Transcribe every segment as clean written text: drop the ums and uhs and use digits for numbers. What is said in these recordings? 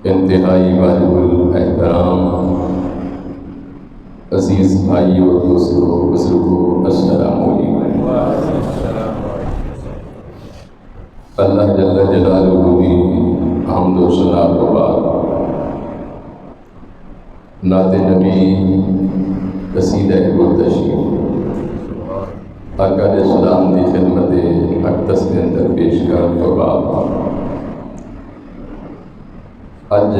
انتہائی واجب الاحترام عزیز بھائی اور دوستوں، بزرگوں، السلام علیکم۔ اللہ جل جلالہ کی حمد و ثنا تو بعد نعت نبی قصیدہ گلدشی آقا علیہ السلام کی خدمت اقدس کے اندر پیش کرنے تو بعد اج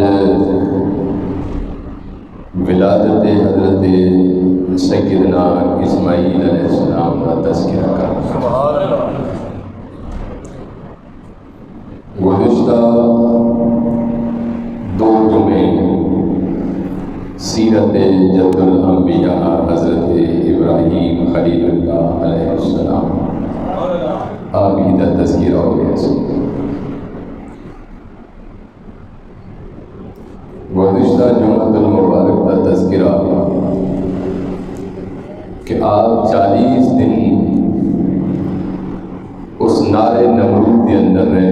ولادت حضرت سیدنا اسماعیل علیہ السلام کا تذکرہ کرنا۔ گزشتہ دو جمعے سیرت جد الانبیاء حضرت ابراہیم خلیل اللہ علیہ السلام آپ ہی کا تذکرہ ہو گیا۔ گزشتہ جمعۃ المبارک کا تذکرہ کہ آپ 40 دن اس نار نمرود کے اندر رہے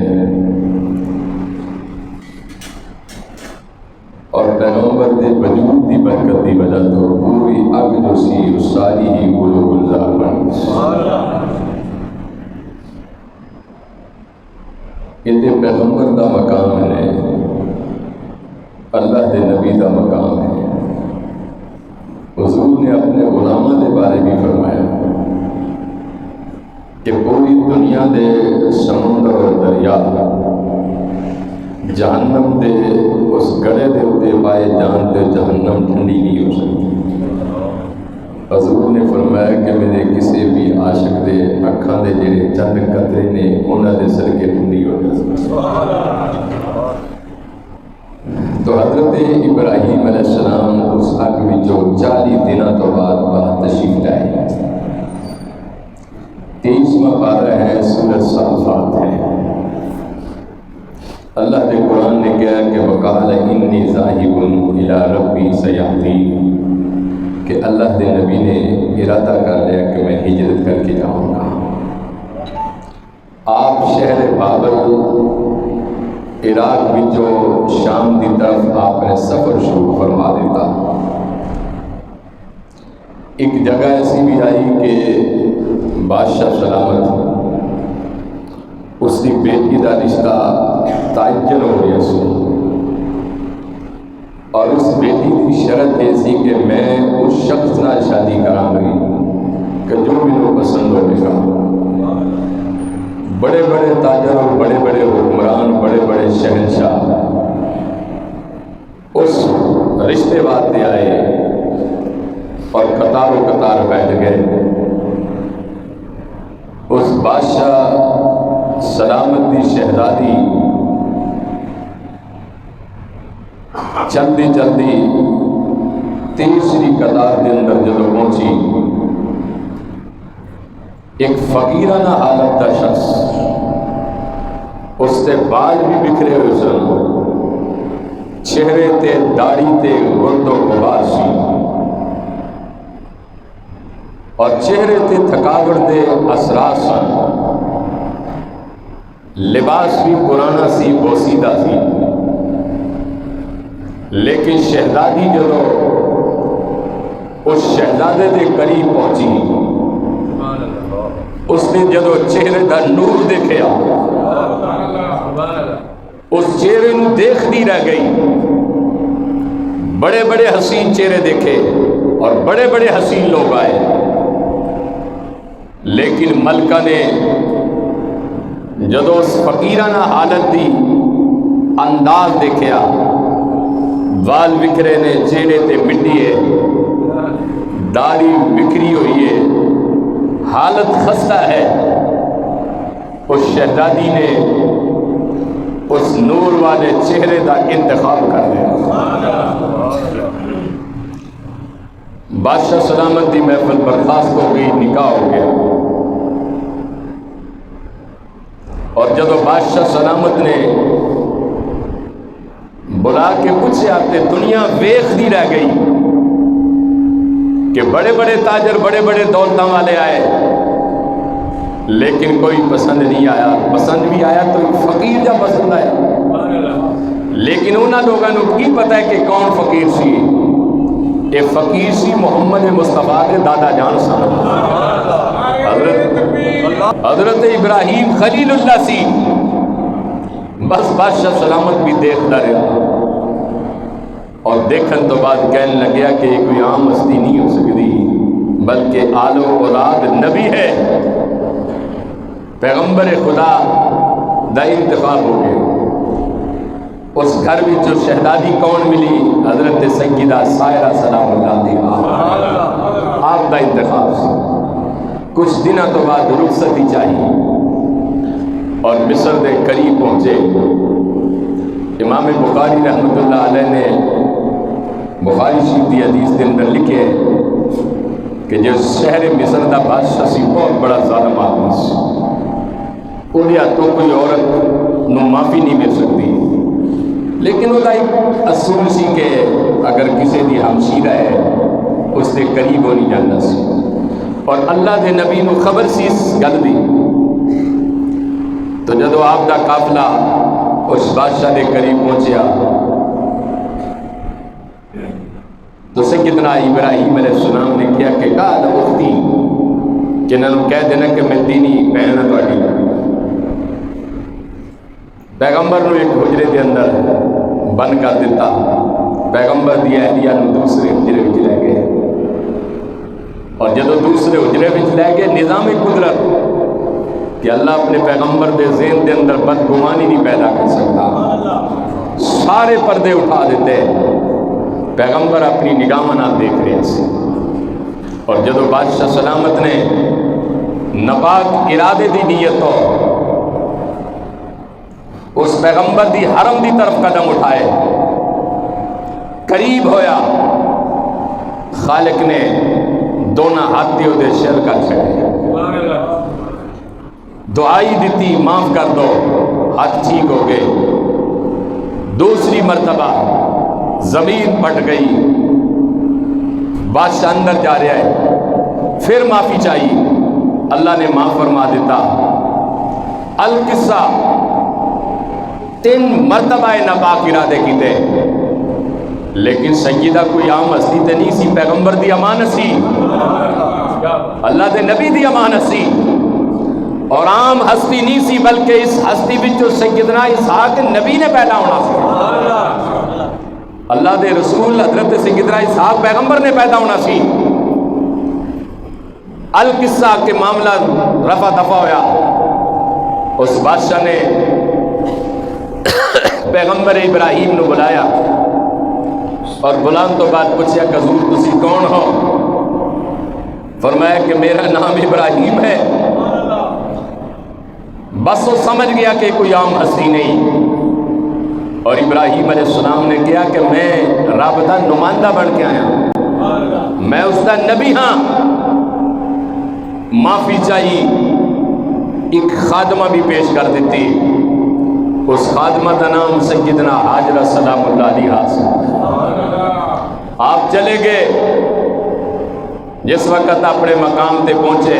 اور پیغمبر کے وجود کی برکت کی وجہ تو پوری اگ جو سی اس ساری ہی گلو گلزار بن گئی۔ یہ پیغمبر کا مقام ہے، اللہ کے نبی کا مقام ہے۔ حضور نے اپنے غلاموں کے بارے بھی فرمایا کہ پوری دنیا دے سمندر اور دریا جہنم دے اس گڑے دے اتے پائے جان تے جہنم ٹھنڈی نہیں ہو سکتی۔ حضور نے فرمایا کہ میرے کسی بھی عاشق دے اکھاں دے جڑے چند قطرے نے انہاں دے صدقے ٹھنڈی ہو جاتی۔ تو حضرت ابراہیم علیہ السلام اس اگ وچوں 40 دنوں تو بعد باہر تشریف لائے۔ 23واں پارہ ہے، سورۃ صافات ہے۔ اللہ کے قرآن نے کہا کہ وقال انی ذاہب الی ربی سیہدین، کہ اللہ کے نبی نے ارادہ کر لیا کہ میں ہجرت کر کے جاؤں گا۔ آپ شہر بابل عراق وچوں شام کی طرف آپ نے سفر شروع فرما دیتا۔ ایک جگہ ایسی بھی آئی کہ بادشاہ سلامت اس کی بیٹی کا رشتہ تعین ہو گیا سی اور اس بیٹی کی شرط یہ سی کہ میں اس شخص نال شادی کراں گی کہ جو مینوں پسند ہوئے گا۔ بڑے بڑے تاجر اور بڑے بڑے حکمران، بڑے بڑے شہنشاہ اس رشتے واسطے آئے اور قطار و قطار بیٹھ گئے۔ اس بادشاہ سلامت کی شہزادی چلدی چلدی تیسری قطار کے اندر جب پہنچی، ایک فقیرانہ حالت کا شخص، اس سے بال بھی بکھرے ہوئے سن، چہرے تے داڑھی تے گرد و غبار سی اور چہرے تے تھکاوٹ دے اثرات سن۔ لباس بھی پرانا سی، بوسیدہ سی، لیکن شہزادی جدو اس شہزادے دے قریب پہنچی، اس نے جدو چہرے کا نور دیکھا، اس چہرے نو دیکھتی رہ گئی۔ بڑے بڑے حسین چہرے دیکھے اور بڑے بڑے حسین لوگ آئے، لیکن ملکہ نے جدو اس فقیرانہ حالت دی انداز دیکھا، وال بکھرے نے، چہرے تے مٹی ہے، داڑھی بکھری ہوئی ہے، حالت خستہ ہے، اس شہزادی نے اس نور والے چہرے کا انتخاب کر لیا۔ بادشاہ سلامت کی محفل برخاست ہو گئی، نکاح ہو گیا۔ اور جب بادشاہ سلامت نے بلا کے پوچھا تے دنیا ویکھدی رہ گئی کہ بڑے بڑے تاجر، بڑے بڑے دولتوں والے آئے، لیکن کوئی پسند نہیں آیا۔ پسند بھی آیا تو ایک فقیر جا پسند آیا، لیکن انہوں لوگوں کو کی پتہ ہے کہ کون فقیر سی؟ یہ فقیر سی محمد مصطفیٰ کے دادا جان سن حضرت ابراہیم خلیل اللہ سی۔ بس بادشاہ سلامت بھی دیکھتا رہا اور دیکھن تو بعد کہنے لگیا کہ یہ کوئی عام ہستی نہیں ہو سکتی، بلکہ آل و اولاد نبی ہے، پیغمبر خدا دا انتخاب ہو گئے۔ اس گھر میں جو شہزادی کون ملی؟ حضرت سیدہ سائرہ سلام اللہ علیہا، آپ دا انتخاب سی۔ کچھ دنوں تو بعد رخصتی چاہیے اور مصر دے قریب پہنچے۔ امام بخاری رحمۃ اللہ علیہ نے بخاری شریف کی حدیث کے اندر لکھے کہ جو شہر مصر دا بادشاہ سی بہت بڑا ظالم آدمی سی، انہیں تو کوئی عورت نو معافی نہیں مل سکتی، لیکن وہ ایک اصول سی کہ اگر کسی دی ہمشیرہ ہے اس کے قریب ہو نہیں جانا سی، اور اللہ دے نبی نو خبر سی اس گل دی۔ تو جدو آپ دا قافلہ اس بادشاہ دے قریب پہنچیا تو سیدنا ابراہیم علیہ السلام نے کیا کہ قال اختی، کہ انہوں کہہ دینا کہ میں دینی بہن ہوں تہاڈی۔ پیغمبر نو ایک حجرے دے اندر بند کر دیتا، پیغمبر دی اہلیہ نو دوسرے حجرے وچ لے گئے، اور جدو دوسرے حجرے وچ لے گئے نظام قدرت کہ اللہ اپنے پیغمبر دے ذہن دے اندر بدگمانی نہیں پیدا کر سکتا، سارے پردے اٹھا دیتے، پیغمبر اپنی نگاہ نال دیکھ رہے سے۔ اور جدو بادشاہ سلامت نے ناپاک ارادے دی نیت ہو اس پیغمبر دی حرم دی طرف قدم اٹھائے، قریب ہویا، خالق نے دونوں ہاتھ دیو دے شر کر چھڑے، دعائی دیتی معاف کر دو، ہاتھ ٹھیک ہو گئے۔ دوسری مرتبہ زمین پھٹ گئی، بادشاہ اندر جا رہا ہے، پھر معافی چاہیے، اللہ نے معاف فرما دیتا۔ القصہ 3 مرتبہ ناپاک ارادے کیتے، لیکن سیدہ کوئی عام ہستی تے نہیں سی، پیغمبر دی امانت سی، اللہ دے نبی دی امانت سی، اور عام ہستی نہیں سی، بلکہ اس ہستی وچوں سیدنا اسحاق نبی نے پیدا ہونا سی، اللہ دے رسول حضرت سیدنا اسحاق پیغمبر نے پیدا ہونا سی۔ القصہ کے معاملہ رفع دفع ہویا، اس بادشاہ نے پیغمبر ابراہیم نے بلایا اور بلان تو بعد پوچھا کہ حضور تسی کون ہو؟ فرمایا کہ میرا نام ابراہیم ہے۔ بس وہ سمجھ گیا کہ کوئی عام ہستی نہیں، اور ابراہیم علیہ السلام نے کہا کہ میں رب دا نمائندہ بن کے آیا، میں اس دا نبی ہاں، معافی چاہیے۔ ایک خادمہ بھی پیش کر دیتی، اس خادمہ کا نام سیدنا حاجرہ سلام اللہ علیہا۔ آپ چلے گئے، جس وقت اپنے مقام تے پہنچے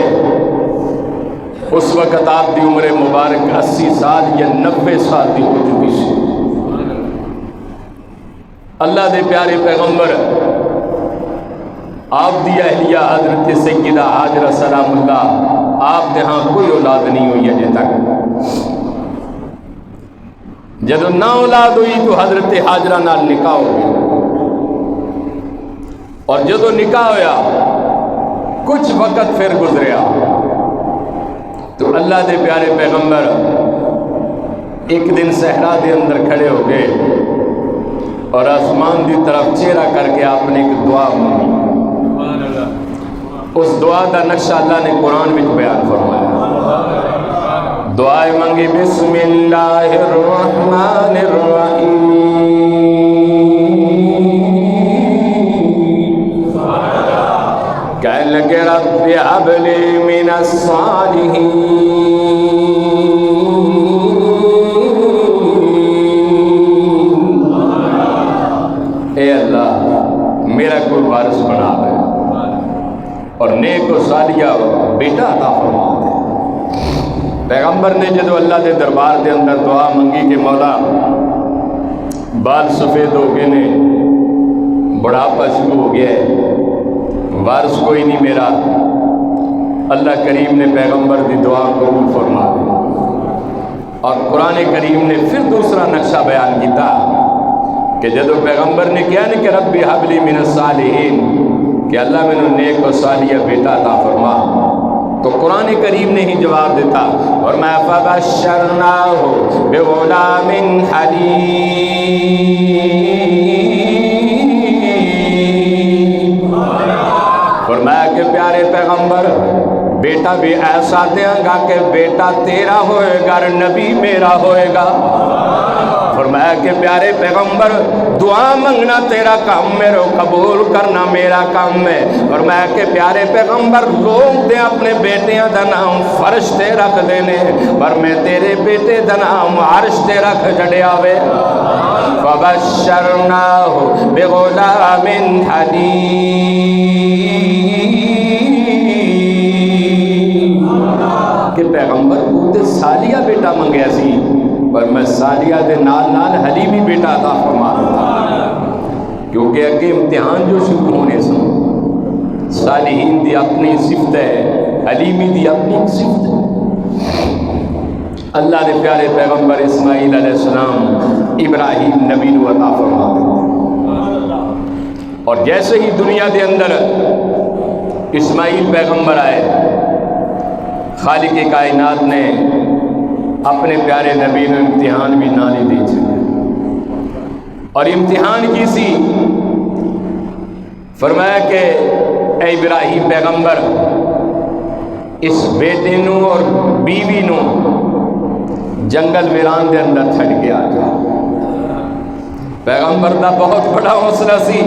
اس وقت آپ کی عمر مبارک 80 سال یا 90 سال کی ہو چکی سی۔ اللہ دے پیارے پیغمبر آپ دی اہلیہ حضرت سیدہ حاجرہ سلام اللہ، آپ دے ہاں کوئی اولاد نہیں ہوئی اجے تک۔ جب نہ اولاد ہوئی تو حضرت حاجرہ نال نکاح ہو گیا، اور جب نکاح ہویا کچھ وقت پھر گزریا تو اللہ دے پیارے پیغمبر ایک دن صحرا دے اندر کھڑے ہو گئے اور آسمان دی طرف چہرہ کر کے آپ نے ایک دعا مانگی۔ اس دعا دا نقشہ اللہ نے قرآن میں بیان فرمایا۔ دعائیں مانگی، بسم اللہ الرحمن الرحیم، کہنے لگے رب ہب لی من الصالحین، اے اللہ میرا کوئی وارث بنا دے اور نیک و صالحہ بیٹا عطا فرما دے۔ پیغمبر نے جدو اللہ دے دربار دے اندر دعا منگی کہ مولا بال سفید ہو گئے نے، بڑھاپا شروع ہو گیا ہے، وارث کوئی نہیں میرا، اللہ کریم نے پیغمبر دی دعا قبول فرما دی، اور قرآن کریم نے پھر دوسرا نقشہ بیان کیتا کہ جدو پیغمبر نے کیا نا کہ ربی حبلی من الصالحین، کہ اللہ میں نے نیک و صالح بیٹا عطا فرما، تو قرآن کریم نے ہی جواب دیتا، اور میں فبشرناہ بغلام حلیم، فرمایا کہ پیارے پیغمبر بیٹا بھی ایسا دیا گا کہ بیٹا تیرا ہوئے گا اور نبی میرا ہوئے گا۔ فرمایا کہ پیارے پیغمبر دعا منگنا تیرا کام ہے، قبول کرنا میرا کام ہے۔ فرمایا کہ پیارے پیغمبر لوگ دے اپنے بیٹیاں دا نام فرش تے رکھ دینے، پر میں تیرے بیٹے دا نام عرش تے رکھ جڑیا وے۔ فبشرناہ بغلام حلیم، کہ پیغمبر بہتے سالیہ بیٹا منگیا سی، پر میں سالیہ دے نال نال حلیمی بیٹا عطا فرما دیتا، کیونکہ اگے امتحان جو شروع ہونے سن، صالحین دی اپنی صفت ہے، حلیمی دی اپنی صفت ہے۔ اللہ نے پیارے پیغمبر اسماعیل علیہ السلام ابراہیم نبی نو عطا فرما دیتے، اور جیسے ہی دنیا دے اندر اسماعیل پیغمبر آئے، خالق کائنات نے اپنے پیارے نبی نے امتحان بھی نہ دی چھڑے، اور امتحان کی سی، فرمایا کہ اے ابراہیم پیغمبر اس بیٹے نو اور بیوی نو جنگل ویران دے اندر چھڑ کے آ جا۔ پیغمبر دا بہت بڑا حوصلہ سی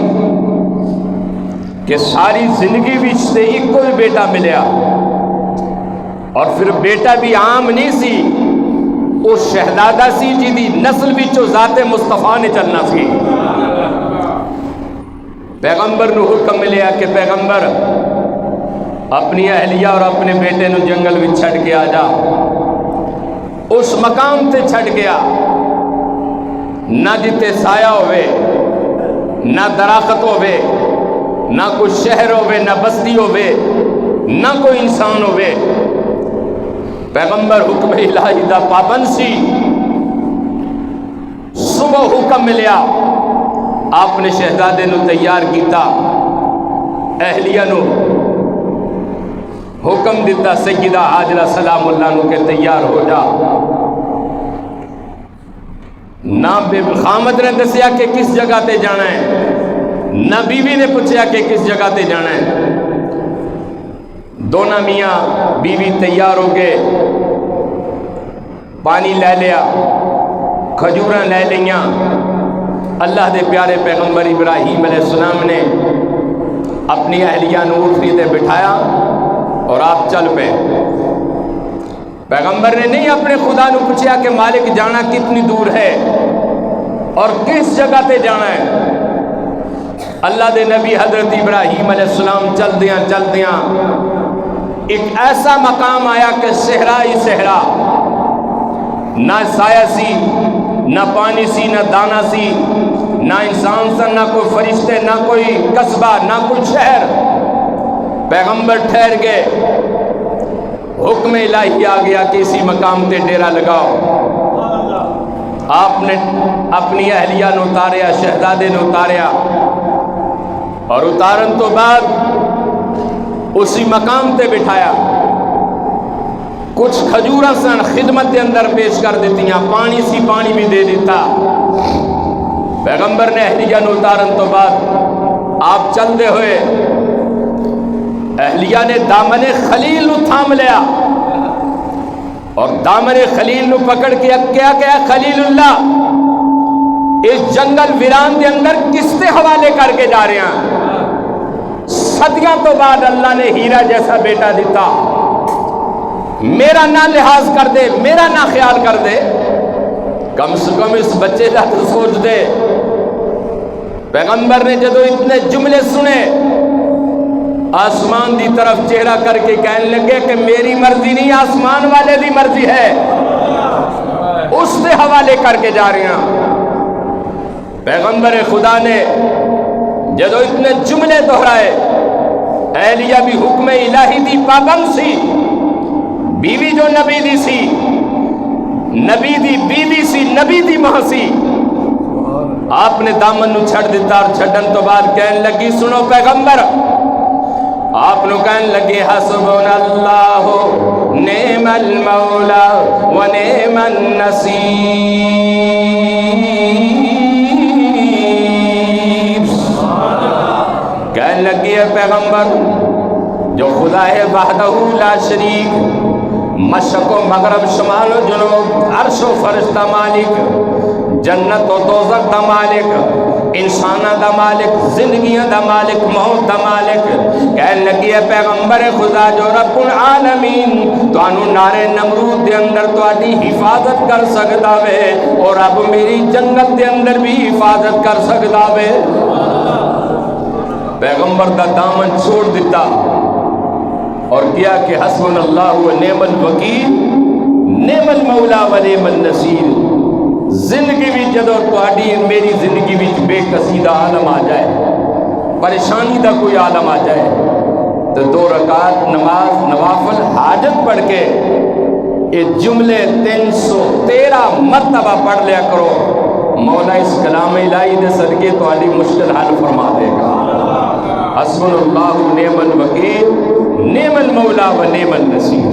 کہ ساری زندگی وچ تے ایک کوئی بیٹا ملیا، اور پھر بیٹا بھی عام نہیں سی، وہ شہزادہ سی جی دی نسل وچوں ذات مصطفیٰ نے چلنا سی۔ پیغمبر نو حکم ملیا کہ پیغمبر اپنی اہلیہ اور اپنے بیٹے نو جنگل وچ چھڑ کے آ جا۔ اس مقام تے چھڑ گیا، نہ جتے سایہ ہوئے، نہ درخت ہوئے، نہ کوئی شہر ہوئے، نہ بستی ہوئے، نہ کوئی انسان ہوئے۔ پیغمبر حکم الہی دا پابند سی۔ صبح حکم ملیا، آپ نے شہزادے نو تیار کیتا، اہلیہ نو حکم دیتا سیدہ حاجرہ سلام اللہ نو کہ تیار ہو جا۔ نہ بے خامد نے دسیا کہ کس جگہ تے جانا ہے، نہ بیوی نے پوچھا کہ کس جگہ تے جانا ہے۔ دونوں میاں بیوی تیار ہو گئے، پانی لے لیا، کھجوراں لے لیاں۔ اللہ دے پیارے پیغمبر ابراہیم علیہ السلام نے اپنی اہلیہ نو اٹھنی تے بٹھایا اور آپ چل پے۔ پیغمبر نے نہیں اپنے خدا نو پوچھا کہ مالک جانا کتنی دور ہے اور کس جگہ تے جانا ہے۔ اللہ دے نبی حضرت ابراہیم علیہ السلام چل دیاں ایک ایسا مقام آیا کہ صحرا ہی صحرا، نہ سایہ سی، نہ پانی سی، نہ دانا سی، نہ انسان سن، نہ کوئی فرشتے، نہ کوئی قصبہ، نہ کوئی شہر۔ پیغمبر ٹھہر گئے، حکم الہی آ گیا کہ اسی مقام تے ڈیرا لگاؤ۔ آپ نے اپنی اہلیہ نو اتاریا، شہزادے نو اتاریا، اور اتارن تو بعد اسی مقام تے بٹھایا۔ کچھ کھجورہ سن خدمت کے اندر پیش کر دیتیاں، پانی سی پانی بھی دے دیتا۔ پیغمبر نے اہلیہ نو اتارن تو بعد آپ چلتے ہوئے اہلیہ نے دامن خلیل نو تھام لیا، اور دامن خلیل نو پکڑ کے کیا خلیل اللہ اس جنگل ویران کے اندر کس تے حوالے کر کے جا رہے ہیں؟ صدیوں تو بعد اللہ نے ہیرا جیسا بیٹا دیتا، میرا نہ لحاظ کر دے، میرا نہ خیال کر دے، کم سے کم اس بچے کا تو سوچ دے۔ پیغمبر نے جدو اتنے جملے سنے، آسمان دی طرف چہرہ کر کے کہنے لگے کہ میری مرضی نہیں، آسمان والے دی مرضی ہے، اس سے حوالے کر کے جا رہے ہیں۔ پیغمبر خدا نے جدو اتنے جملے دہرائے، اہلیہ بھی حکم الہی دی پابند سی، بیوی جو نبی دی سی، نبی دی بیوی سی، نبی دی ماں سی، آپ نے دامن نو چھڑ دیتا اور چھڑن تو بعد کہنے لگی سنو پیغمبر، آپ نو کہنے لگے حسبنا اللہ نعم المولا و نعم النصیر، کہنے لگی ہے پیغمبر جو خدا ہے وحدہ لا شریک، مشرق و مغرب شمال و جنوب، عرش و فرش دا مالک، جنت و دوزخ دا مالک، انسانہ دا مالک، زندگیاں دا مالک، موت دا مالک، کہنے لگی ہے پیغمبر خدا جو رب العالمین تو انو نارے نمرود دے اندر تو آدھی حفاظت کر سکتا وے، اور اب میری جنت دے اندر بھی حفاظت کر سکتا وے۔ پیغمبر دا دامن چھوڑ دیتا اور کیا کہ حسبنا اللہ و نعم الوکیل، نعم المولا و نعم النصیر۔ زندگی بھی جدو تہاڈی میری زندگی بھی بے کسی دا عالم آ جائے، پریشانی دا کوئی عالم آ جائے تو 2 رکعت نماز نوافل حاجت پڑھ کے یہ جملے 313 مرتبہ پڑھ لیا کرو، مولا اس کلام الہی دے صدقے تہاڈی مشکل حل فرما دے گا۔ حسبنا اللہ نعم الوکیل نعم المولا و نعم النصیر،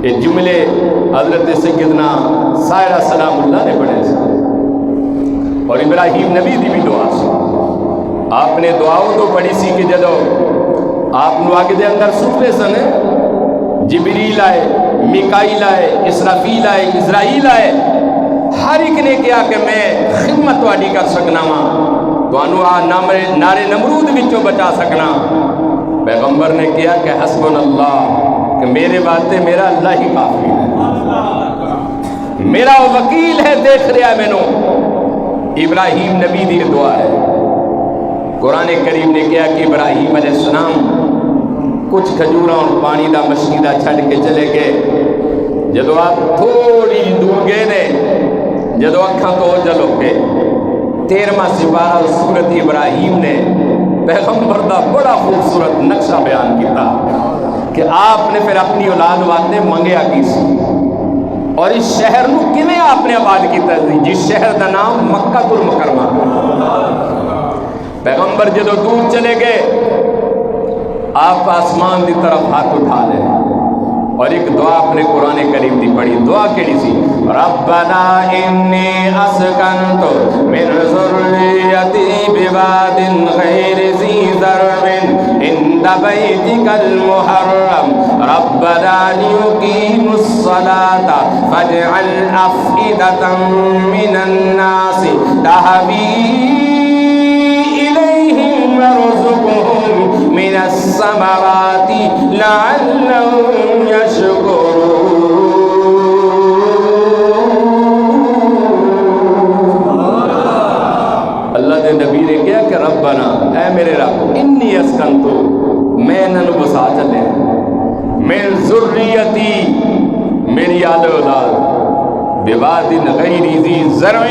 یہ جملے حضرت سیدنا سائرہ سلام اللہ نے پڑھے تھے، اور ابراہیم نبی دی بھی دعا سی۔ آپ نے دعاؤں تو پڑھی سی کہ جدو آپ نو آگے دے اندر سٹھے سن، جبریل آئے، میکائیل آئے، اسرافیل آئے، اسرائیل آئے، ہر ایک نے کیا کہ میں خدمت واڈی کر سکنا وا، تو انو نارے نمرود وچوں بچا سکنا۔ پیغمبر نے کیا کہ حسبنا اللہ، کہ میرے واسطے میرا اللہ ہی کافی ہے، میرا وکیل ہے، دیکھ رہا ہے مینوں۔ ابراہیم نبی دی دعا ہے۔ قرآن کریم نے کیا کہ ابراہیم علیہ السلام کچھ کھجوراں اور پانی دا مچھلی دا چھڑ کے چلے گئے، جدو آپ تھوڑی دور گئے نے، جدو اکھاں تو اوجل ہو گئے، 13واں سپارہ سورت ابراہیم نے پیغمبر دا بڑا خوبصورت نقشہ بیان کیتا کہ آپ نے پھر اپنی اولاد واسطے منگیا کی سی، اور اس شہر نو کیویں آپ نے آباد کیتا سی، جس شہر دا نام مکہ المکرمہ۔ پیغمبر جدو دور چلے گئے، آپ آسمان دی طرف ہاتھ اٹھا لے اور ایک دعا اپنے قرآن کریم دی پڑھی۔ دعا کیڑی سی؟ ربنا انی اسکنت من ذریتی بواد غیر ذی زرع عند بیتک المحرم ربنا لیقیموا الصلاة فاجعل افئدة من الناس تهوی الیہم وارزقہم من الثمرات لعلهم یشکرون۔ اللہ دے نبی نے کیا کہ ربنا، اے میرے رب، انی اسکنتو، میں انہوں بسا چلے، من ذریتی، میری آل اولاد، بواد غیر ذی زرع،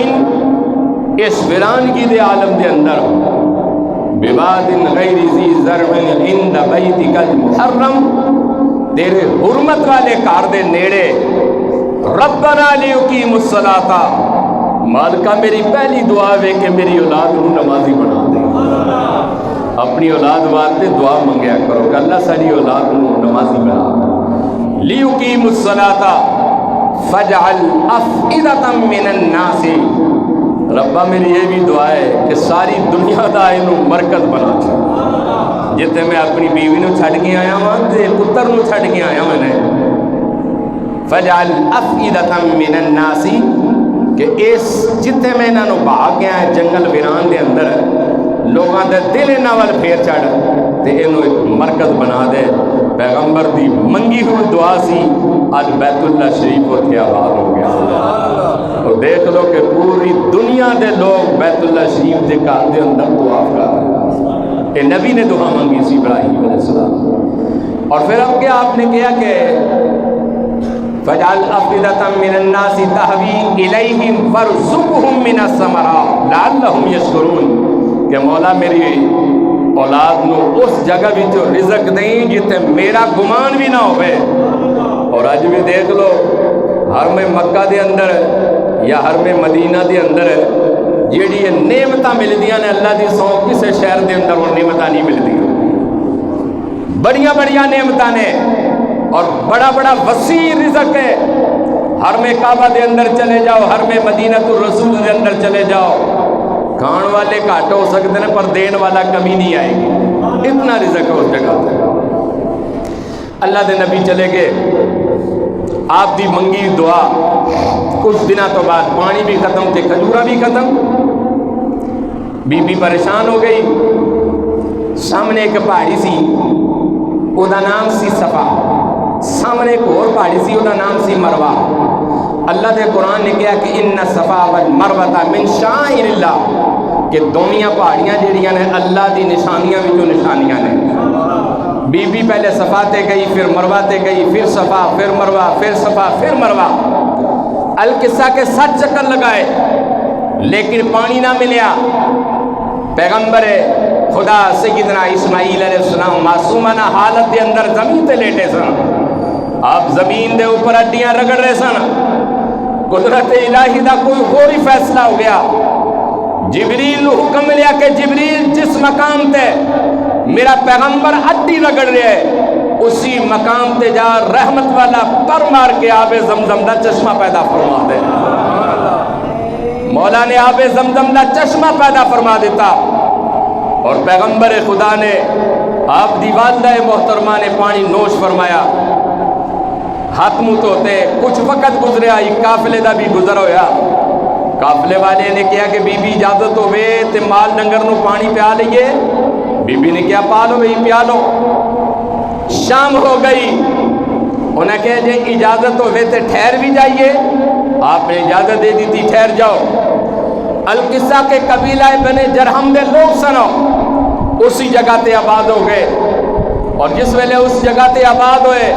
اس ویرانگی دے عالم دے اندر، بواد غیر ذی زرع عند بیتک المحرم، تیرے حرمت والے کار دے نیڑے، ربنا لیقیموا الصلاۃ، مالکہ میری پہلی دعا ہے کہ میری اولاد کو نمازی بنا دے۔ اپنی اولاد واسطے دعا منگیا کرو کہ اللہ ساری اولاد کو نمازی بنا دے۔ لیقیموا الصلاۃ فاجعل افئدۃ من الناس، ربا میری یہ بھی دعا ہے کہ ساری دنیا دا اینو مرکز بنا چھے، جتے میں اپنی بیوی نو چھڑ کے آیا ہوں تے پتر نو چھڑ کے آیا ہوں نے، فجعل افئدۃ من الناس، کہ اس جتے میں انہاں نو بھاگ گیا ہے جنگل ویران دے اندر، لوگاں دے دل انہاں ول پھیر چڑھ تے اینو ایک مرکز بنا دے۔ پیغمبر دی منگی ہوئی دعا سی، آج بیت اللہ شریف اتھے آباد ہو گیا، اور دیکھ لو کہ پوری دنیا دے لوگ بیت اللہ شریف دے گھر دے اندر طواف کر رہے ہیں۔ کہ نبی نے دعا مانگی سی ابراہیم علیہ السلام، اور پھر اب کیا آپ نے کیا کہ فجعل افئدۃ من الناس تہوی الیہم وارزقہم من الثمرات لعلہم یشکرون کہ مولا میری اولاد نو اس جگہ وچوں رزق دیں جتے میرا گمان بھی نہ ہوئے۔ اور اج بھی دیکھ لو حرم مکہ دے اندر یا حرم مدینہ دے اندر جیڑی یہ نعمتاں ملدیاں نے اللہ دی سو کسے شہر دے اندر وہ نعمتاں نہیں ملدیاں، بڑیاں بڑیاں نعمتاں نے اور بڑا بڑا وسیع رزق ہے۔ حرم کعبہ دے اندر چلے جاؤ، حرم مدینہ الرسول دے اندر چلے جاؤ، کھان والے گھٹ ہو سکتے ہیں پر دین والا کمی نہیں آئے گی، اتنا رزق ہے اس جگہ پہ۔ اللہ دے نبی چلے گئے، آپ دی منگی دعا، کچھ دنوں تو بعد پانی بھی ختم تھے، کھجورا بھی ختم، بی بی پریشان ہو گئی۔ سامنے ایک پہاڑی سی، او دا نام سی صفا، سامنے ایک اور پہاڑی سی، او دا نام سی مروہ۔ اللہ دے قرآن نے کہا کہ ان صفا والمروہ من شعائر اللہ، کہ دونیاں پہاڑیاں جڑیاں نے اللہ دی نشانیاں وچوں نشانیاں نے۔ بی بی پہلے صفا تے گئی، پھر مروہ تے گئی، پھر صفا، پھر مروہ، پھر صفا، پھر مروہ، القصہ کے 7 چکر لگائے لیکن پانی نہ ملیا۔ پیغمبر خدا سیدنا اسماعیل علیہ السلام معصومانہ حالت دے اندر زمین تے لیٹے سن، آپ زمین دے اوپر ہڈیاں رگڑ رہے سن، قدرت الہی دا کوئی اور ہی فیصلہ ہو گیا۔ جبریل نو حکم ملیا کہ جبریل جس مقام تے میرا پیغمبر ہڈی رگڑ رہے ہے اسی مقام تے جا رحمت والا پر مار کے آب زمزم دا چشمہ پیدا فرما دے۔ مولا نے آب زمزم دا چشمہ پیدا فرما دیتا اور پیغمبر خدا نے آپ دی والدہ محترمہ نے پانی نوش فرمایا، ہاتھ منہ دھوتے، کچھ وقت گزریا، ایک قافلے دا بھی گزر ہویا۔ قافلے والے نے کہا کہ بی بی اجازت ہوئے تے مال ڈنگر نو پانی پیا لئیے، بی بی نے کیا پالو بھئی پیا لو۔ شام ہو گئی، انہیں کہا جے اجازت ہوئے تے ٹھہر بھی جائیے، آپ نے اجازت دے دی تھی ٹھہر جاؤ۔ القصہ کے قبیلہ بنے جرہم دے لوگ سنو اسی جگہ تے آباد ہو گئے، اور جس ویلے اس جگہ تے آباد ہوئے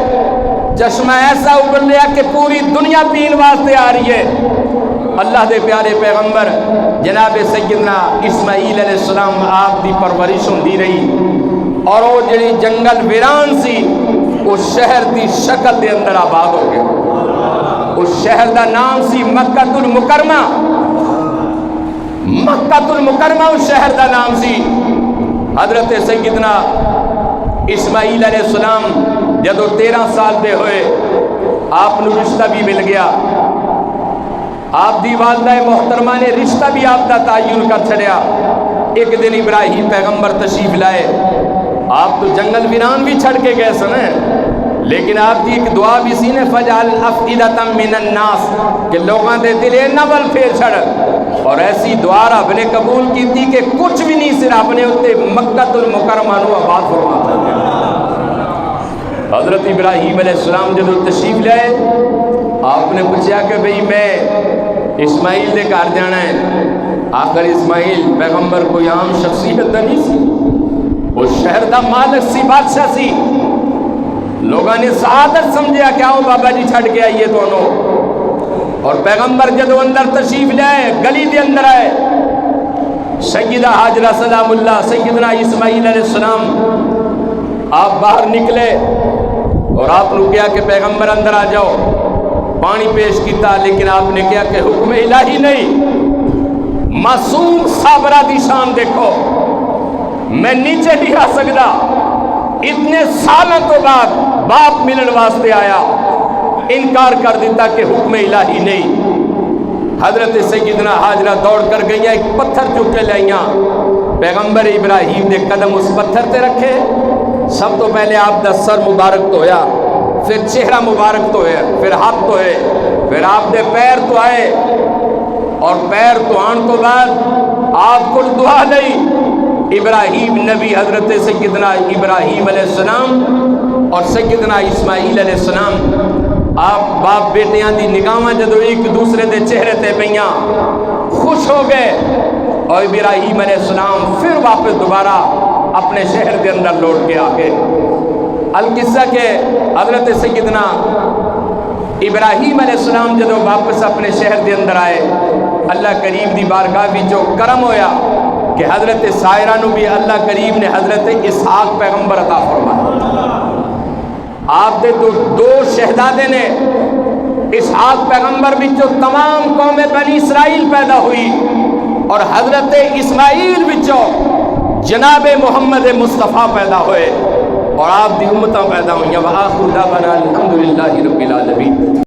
چشمہ ایسا ابل لیا کہ پوری دنیا پین واسطے آ رہی ہے۔ اللہ دے پیارے پیغمبر جناب سیدنا اسماعیل علیہ السلام آپ دی پرورش ہوندی رہی اور وہ جڑی جنگل ویران سی اس شہر دی شکل دے اندر آباد ہو گئے۔ اس شہر دا نام سی مکہ المکرمہ، مکہ المکرمہ اس شہر دا نام سی۔ حضرت سیدنا اسماعیل علیہ السلام جدو 13 سال دے ہوئے آپ نو رشتہ بھی مل گیا، آپ دی والدہ محترمہ نے رشتہ بھی آپ دا تعین کر چھڑیا۔ ایک دن ابراہیم پیغمبر تشریف لائے، آپ تو جنگل ویران بھی چھڑ کے گئے سنے، لیکن آپ دی ایک دعا بھی سی نے فجعل افئدۃ من الناس کہ لوگاں دے دل نہ ول پھیر چھڑ، اور ایسی دعا رب نے قبول کی تھی کہ کچھ بھی نہیں صرف اپنے اتے مکہ المکرمہ نو آباد فرما دیا۔ حضرت ابراہیم علیہ السلام جب تشریف لائے آپ نے پوچھا کہ بھئی میں اسماعیل دے گھر جانا ہے۔ آخر اسماعیل پیغمبر کوئی عام شخصیت نہیں سی، اس شہر دا مالک سی، بادشاہ سی، لوگوں نے سعادت سمجھا کہ آؤ بابا جی چھڑ کے آئیے دونوں۔ اور پیغمبر جدو اندر تشریف لائے گلی دے اندر آئے، سیدہ حاجرہ سلام اللہ، سیدنا اسماعیل علیہ السلام آپ باہر نکلے اور آپ نے کہا کہ پیغمبر اندر آ جاؤ، پانی پیش کیتا، لیکن آپ نے کہا کہ حکم الہی نہیں، معصوم صابرہ دی شان دیکھو، میں نیچے نہیں آ سکتا، اتنے سالوں تو بعد باپ ملن واسطے آیا، انکار کر دیتا کہ حکم الہی نہیں۔ حضرت سیدنا حاجرہ دوڑ کر گئیاں، ایک پتھر چک کے لائیاں، پیغمبر ابراہیم نے قدم اس پتھر تے رکھے، سب تو پہلے آپ دا سر مبارک تو ہویا، پھر چہرہ مبارک تو ہے، پھر ہاتھ تو ہے، پھر آپ دے پیر تو آئے، اور پیر تو آن تو بعد آپ کو دعا لئی۔ ابراہیم نبی حضرت سیدنا ابراہیم علیہ السلام اور سیدنا اسماعیل علیہ السلام آپ باپ بیٹیاں دی نگاہاں جدو ایک دوسرے دے چہرے تے پیاں خوش ہو گئے، اور ابراہیم علیہ السلام پھر واپس دوبارہ اپنے شہر کے اندر لوٹ کے آ گئے۔ القصہ کے حضرت سیدنا ابراہیم علیہ السلام جدو واپس اپنے شہر دے اندر آئے، اللہ کریم دی بارگاہ وچوں کرم ہویا کہ حضرت سائرہ نو بھی اللہ کریم نے حضرت اسحاق پیغمبر عطا فرمایا۔ آپ دے تو دو شہزادے نے، اسحاق پیغمبر وچوں تمام قوم بنی اسرائیل پیدا ہوئی، اور حضرت اسماعیل وچوں جناب محمد مصطفیٰ پیدا ہوئے، اور آپ دی امتاں پیدا ہوئیں۔ وآخر دعوانا الحمدللہ رب العالمین۔